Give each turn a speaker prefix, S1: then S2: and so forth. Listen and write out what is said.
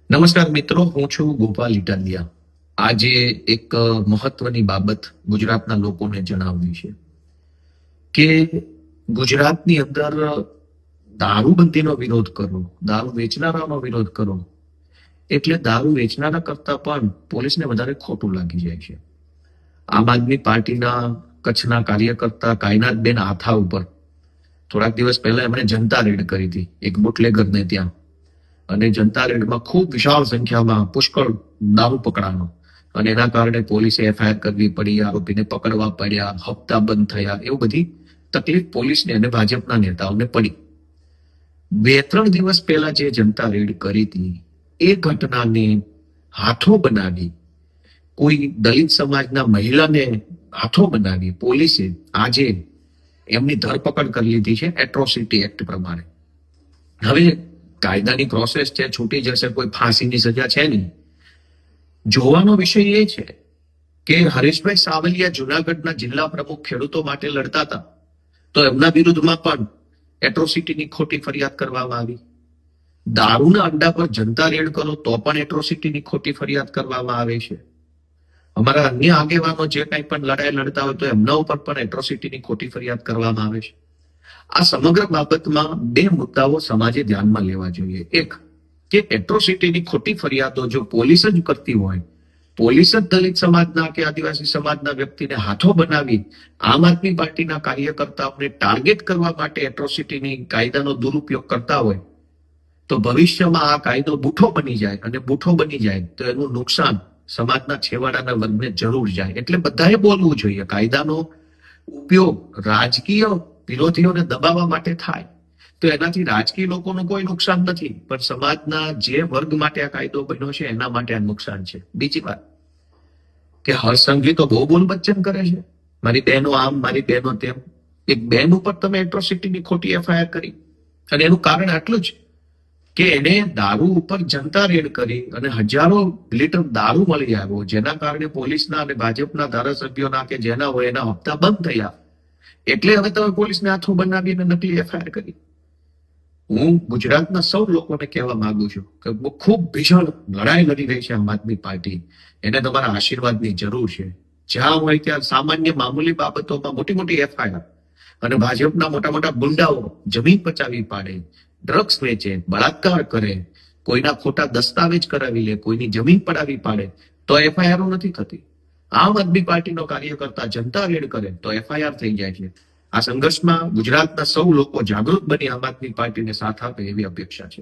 S1: નમસ્કાર મિત્રો, હું છું ગોપાલ ઇટાલિયા. આજે એક મહત્વની બાબત ગુજરાતના લોકોને જણાવવી છે કે ગુજરાતની અંદર દારૂબંધીનો વિરોધ કરો, દારૂ વેચનારાનો વિરોધ કરો એટલે દારૂ વેચનારા કરતા પણ પોલીસને વધારે ખોટું લાગી જાય છે. આમ આદમી પાર્ટીના કચ્છના કાર્યકર્તા કાયનાતબેન આથા ઉપર થોડાક દિવસ પહેલા એમણે જનતા રેડ કરી હતી એક બુટલેગરને ત્યાં, અને જનતા રેડમાં ખૂબ વિશાળ સંખ્યામાં પુષ્કળ દારૂ પકડાનો, અને એના કારણે પોલીસે એફઆઈઆર કરવી પડી, આરોપીને પકડવા પડ્યા, હપ્તા બંધ થયા, એવું બધી તકલીફ પોલીસને અને ભાજપના નેતાઓને પડી. 2-3 દિવસ પહેલા જે જનતા રેડ કરી હતી એ ઘટનાને હાથો બનાવી, કોઈ દલિત સમાજના મહિલાને હાથો બનાવી પોલીસે આજે એમની ધરપકડ કરી લીધી છે એટ્રોસિટી એક્ટ પ્રમાણે. હવે કાયદાની પ્રોસેસ છે, છૂટી જશે, કોઈ ફાંસીની સજા છે નહીં. જોવાનો વિષય એ છે કે હરેશભાઈ સાવલિયા જુનાગઢના જિલ્લા પ્રમુખ ખેડૂતો માટે લડતા હતા, તો એમના વિરુદ્ધમાં પણ એટ્રોસિટીની ખોટી ફરિયાદ કરવામાં આવી. દારૂના અડ્ડા પર જનતા રેડ કરો તો પણ એટ્રોસિટીની ખોટી ફરિયાદ કરવામાં આવે છે. અમારા અન્ય આગેવાનો જે કંઈ પણ લડાઈ લડતા હોય તો એમના ઉપર પણ એટ્રોસિટીની ખોટી ફરિયાદ કરવામાં આવે છે. આ સમગ્ર બાબતમાં 2 મુદ્દાઓ સમાજે ધ્યાનમાં લેવા જોઈએ. એક, કે એટ્રોસિટીની ખોટી ફરિયાદો જો પોલીસ જ કરતી હોય, પોલીસ જ દલિત સમાજના કે આદિવાસી સમાજના વ્યક્તિને હાથો બનાવી આમ આદમી પાર્ટીના કાર્યકર્તાઓને ટાર્ગેટ કરવા માટે એટ્રોસિટીની કાયદાનો દુરુપયોગ કરતા હોય, તો ભવિષ્યમાં આ કાયદો બૂઠો બની જાય, અને બૂઠો બની જાય તો એનું નુકસાન સમાજના છેવાડાના વર્ગને જરૂર જાય. એટલે બધાએ બોલવું જોઈએ. કાયદાનો ઉપયોગ રાજકીય વિરોધીઓને દબાવવા માટે થાય તો એનાથી રાજકીય લોકોનું કોઈ નુકસાન નથી, પણ સમાજના જે વર્ગ માટે આ કાયદો બન્યો છે એના માટે આ નુકસાન છે. બીજી વાત કે હર્ષસંઘવી તો બહુ બોલ બચ્ચન કરે છે, મારી બહેનો આમ, મારી બહેનો તેમ. એક બહેન ઉપર તમે એટ્રોસિટીની ખોટી એફઆઈઆર કરી, અને એનું કારણ આટલું જ કે એને દારૂ ઉપર જનતા રેડ કરી અને હજારો લીટર દારૂ મળી આવ્યો, જેના કારણે પોલીસના અને ભાજપના ધારાસભ્યોના કે જેના હોય એના હપ્તા બંધ થયા. એટલે હવે તમે પોલીસને હાથો બનાવીને નકલી એફઆઈઆર કરી. હું ગુજરાતના સૌ લોકોને કહેવા માંગુ છું કે ખૂબ ભીષણ લડાઈ લડી રહી છે આમ આદમી પાર્ટી. એને તમારા આશીર્વાદની જરૂર છે. જ્યાં હોય ત્યાં સામાન્ય મામૂલી બાબતોમાં મોટી મોટી એફઆઈઆર, અને ભાજપના મોટા મોટા ગુંડાઓ જમીન પચાવી પાડે, ડ્રગ્સ વેચે, બળાત્કાર કરે, કોઈના ખોટા દસ્તાવેજ કરાવી લે, કોઈની જમીન પડાવી પાડે, તો એફઆઈઆર નથી થતી. આમ આદમી પાર્ટીનો કાર્યકર્તા જનતા રેડ કરે તો એફઆઈઆર થઈ જાય છે. આ સંઘર્ષમાં ગુજરાતના સૌ લોકો જાગૃત બની આમ આદમી પાર્ટીને સાથ આપે એવી અપેક્ષા છે.